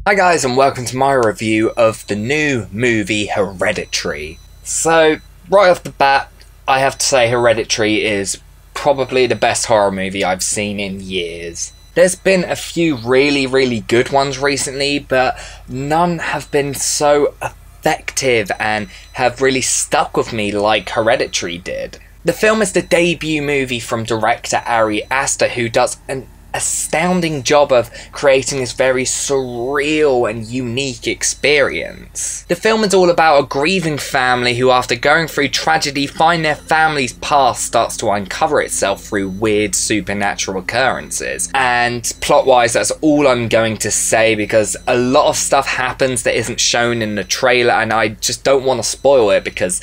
Hi guys, and welcome to my review of the new movie Hereditary. So, right off the bat, I have to say Hereditary is probably the best horror movie I've seen in years. There's been a few really good ones recently, but none have been so effective and have really stuck with me like Hereditary did. The film is the debut movie from director Ari Aster, who does an astounding job of creating this very surreal and unique experience. The film is all about a grieving family who, after going through tragedy, find their family's past starts to uncover itself through weird supernatural occurrences. And plot-wise, that's all I'm going to say, because a lot of stuff happens that isn't shown in the trailer, and I just don't want to spoil it because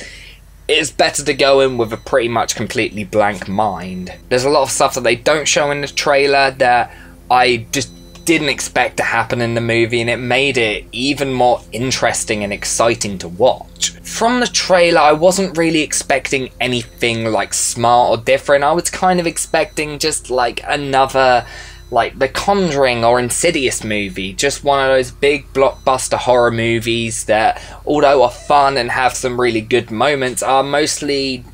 it's better to go in with a pretty much completely blank mind. There's a lot of stuff that they don't show in the trailer that I just didn't expect to happen in the movie, and it made it even more interesting and exciting to watch. From the trailer, I wasn't really expecting anything like smart or different. I was kind of expecting just like another like The Conjuring or Insidious movie, just one of those big blockbuster horror movies that, although are fun and have some really good moments, are mostly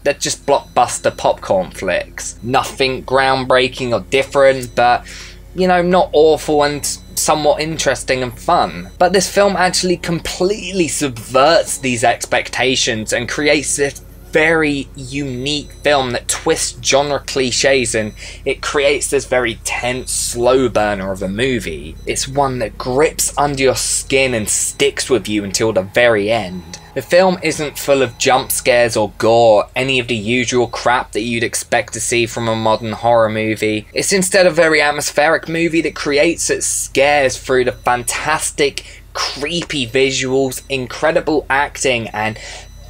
they're just blockbuster popcorn flicks. Nothing groundbreaking or different, but you know, not awful and somewhat interesting and fun. But this film actually completely subverts these expectations and creates this very unique film that twists genre cliches, and it creates this very tense slow burner of a movie. It's one that grips under your skin and sticks with you until the very end. The film isn't full of jump scares or gore, any of the usual crap that you'd expect to see from a modern horror movie. It's instead a very atmospheric movie that creates its scares through the fantastic, creepy visuals, incredible acting, and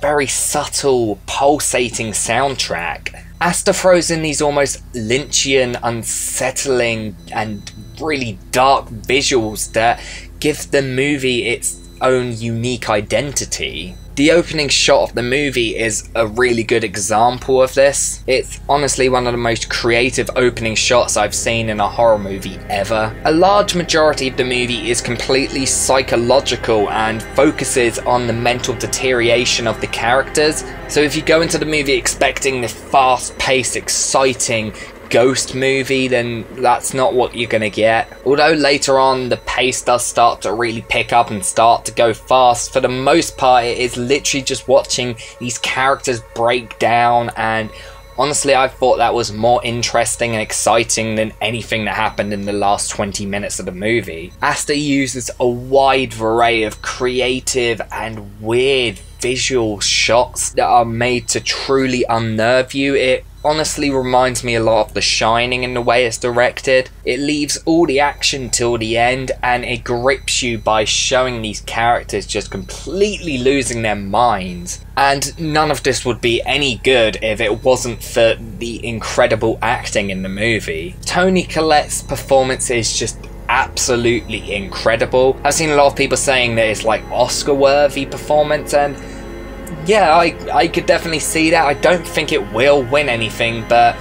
very subtle, pulsating soundtrack. Aster throws in these almost Lynchian, unsettling, and really dark visuals that give the movie its own unique identity. The opening shot of the movie is a really good example of this. It's honestly one of the most creative opening shots I've seen in a horror movie ever. A large majority of the movie is completely psychological and focuses on the mental deterioration of the characters. So if you go into the movie expecting this fast-paced, exciting ghost movie, then that's not what you're gonna get. Although later on the pace does start to really pick up and start to go fast, for the most part it is literally just watching these characters break down, and honestly I thought that was more interesting and exciting than anything that happened in the last 20 minutes of the movie. Aster uses a wide array of creative and weird visual shots that are made to truly unnerve you. It honestly reminds me a lot of The Shining in the way it's directed. It leaves all the action till the end, and it grips you by showing these characters just completely losing their minds. And none of this would be any good if it wasn't for the incredible acting in the movie. Toni Collette's performance is just absolutely incredible. I've seen a lot of people saying that it's like Oscar-worthy performance, and yeah, I could definitely see that. I don't think it will win anything, but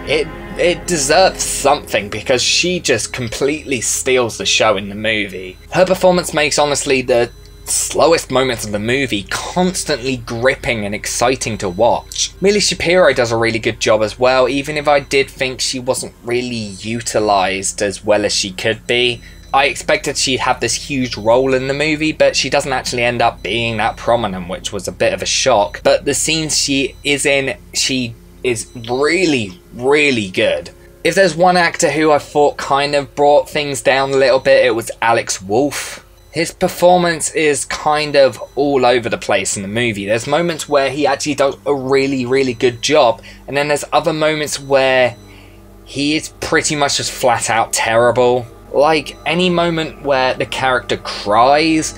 it deserves something because she just completely steals the show in the movie. Her performance makes honestly the slowest moments of the movie constantly gripping and exciting to watch. Millie Shapiro does a really good job as well, even if I did think she wasn't really utilised as well as she could be. I expected she'd have this huge role in the movie, but she doesn't actually end up being that prominent, which was a bit of a shock. But the scenes she is in, she is really good. If there's one actor who I thought kind of brought things down a little bit, it was Alex Wolff. His performance is kind of all over the place in the movie. There's moments where he actually does a really good job, and then there's other moments where he is pretty much just flat out terrible. Like, any moment where the character cries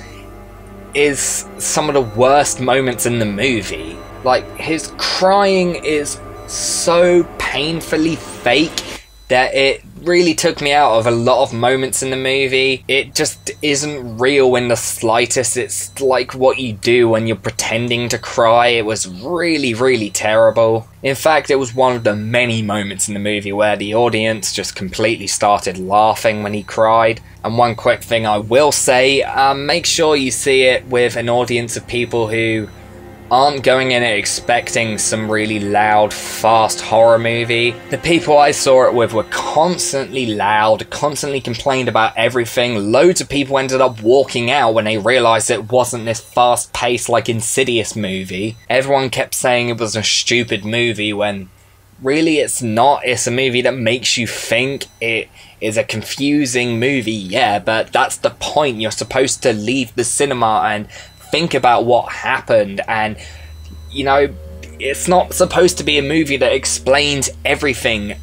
is some of the worst moments in the movie. Like, his crying is so painfully fake that it really took me out of a lot of moments in the movie. It just isn't real in the slightest. It's like what you do when you're pretending to cry. It was really, really terrible. In fact, it was one of the many moments in the movie where the audience just completely started laughing when he cried. And one quick thing I will say, make sure you see it with an audience of people who aren't going in it expecting some really loud, fast horror movie. The people I saw it with were constantly loud, constantly complained about everything. Loads of people ended up walking out when they realised it wasn't this fast-paced, like, Insidious movie. Everyone kept saying it was a stupid movie when really it's not. It's a movie that makes you think. It is a confusing movie, yeah, but that's the point. You're supposed to leave the cinema and think about what happened, and you know, it's not supposed to be a movie that explains everything.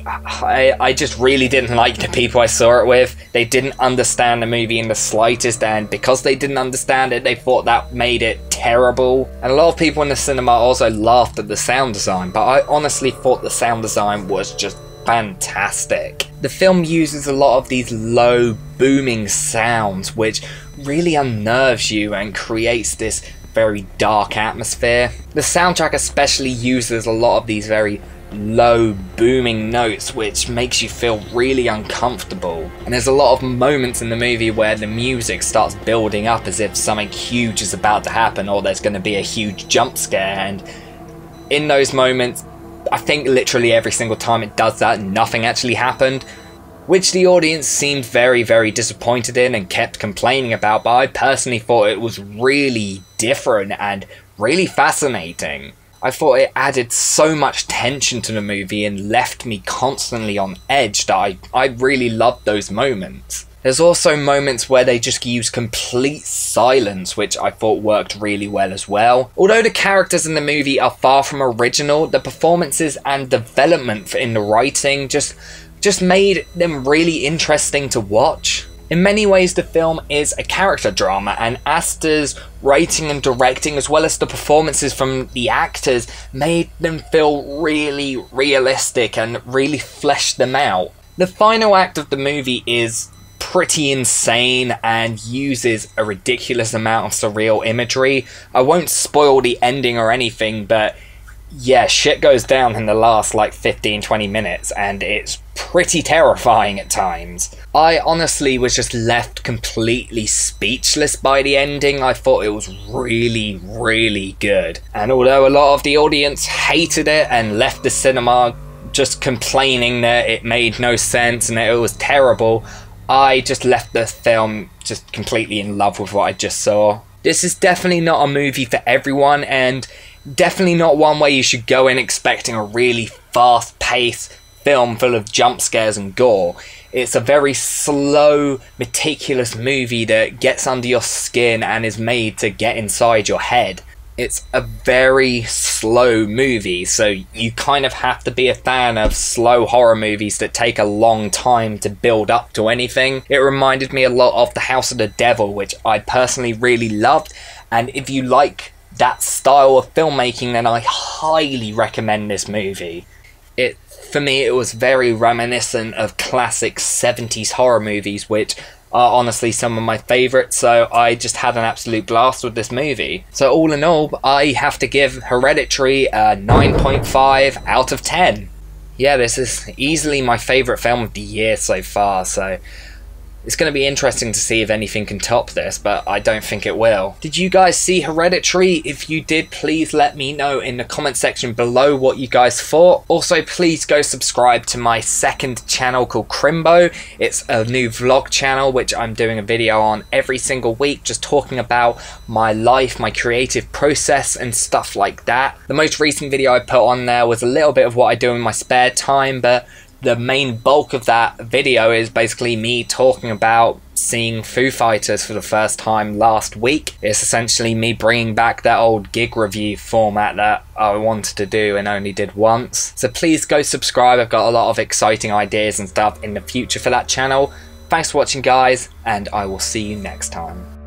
I just really didn't like the people I saw it with. They didn't understand the movie in the slightest, and because they didn't understand it, they thought that made it terrible. And a lot of people in the cinema also laughed at the sound design, but I honestly thought the sound design was just fantastic. The film uses a lot of these low, booming sounds, which really unnerves you and creates this very dark atmosphere. The soundtrack especially uses a lot of these very low, booming notes, which makes you feel really uncomfortable. And there's a lot of moments in the movie where the music starts building up as if something huge is about to happen, or there's going to be a huge jump scare, and in those moments, I think literally every single time it does that, nothing actually happened, which the audience seemed very, very disappointed in and kept complaining about, but I personally thought it was really different and really fascinating. I thought it added so much tension to the movie and left me constantly on edge that I really loved those moments. There's also moments where they just use complete silence, which I thought worked really well as well. Although the characters in the movie are far from original, the performances and development in the writing just made them really interesting to watch. In many ways, the film is a character drama, and Aster's writing and directing, as well as the performances from the actors, made them feel really realistic and really fleshed them out. The final act of the movie is pretty insane and uses a ridiculous amount of surreal imagery. I won't spoil the ending or anything, but yeah, shit goes down in the last like 15-20 minutes, and it's pretty terrifying at times. I honestly was just left completely speechless by the ending. I thought it was really, really good. And although a lot of the audience hated it and left the cinema just complaining that it made no sense and that it was terrible, I just left the film just completely in love with what I just saw. This is definitely not a movie for everyone, and definitely not one where you should go in expecting a really fast-paced film full of jump scares and gore. It's a very slow, meticulous movie that gets under your skin and is made to get inside your head. It's a very slow movie, so you kind of have to be a fan of slow horror movies that take a long time to build up to anything. It reminded me a lot of The House of the Devil, which I personally really loved, and if you like that style of filmmaking, then I highly recommend this movie. For me, it was very reminiscent of classic 70s horror movies, which are honestly some of my favourites, so I just had an absolute blast with this movie. So all in all, I have to give Hereditary a 9.5 out of 10. Yeah, this is easily my favourite film of the year so far, so it's going to be interesting to see if anything can top this, but I don't think it will. Did you guys see Hereditary? If you did, please let me know in the comment section below what you guys thought. Also, please go subscribe to my second channel called Crimbo. It's a new vlog channel which I'm doing a video on every single week, just talking about my life, my creative process and stuff like that. The most recent video I put on there was a little bit of what I do in my spare time, but the main bulk of that video is basically me talking about seeing Foo Fighters for the first time last week. It's essentially me bringing back that old gig review format that I wanted to do and only did once. So please go subscribe. I've got a lot of exciting ideas and stuff in the future for that channel. Thanks for watching, guys, and I will see you next time.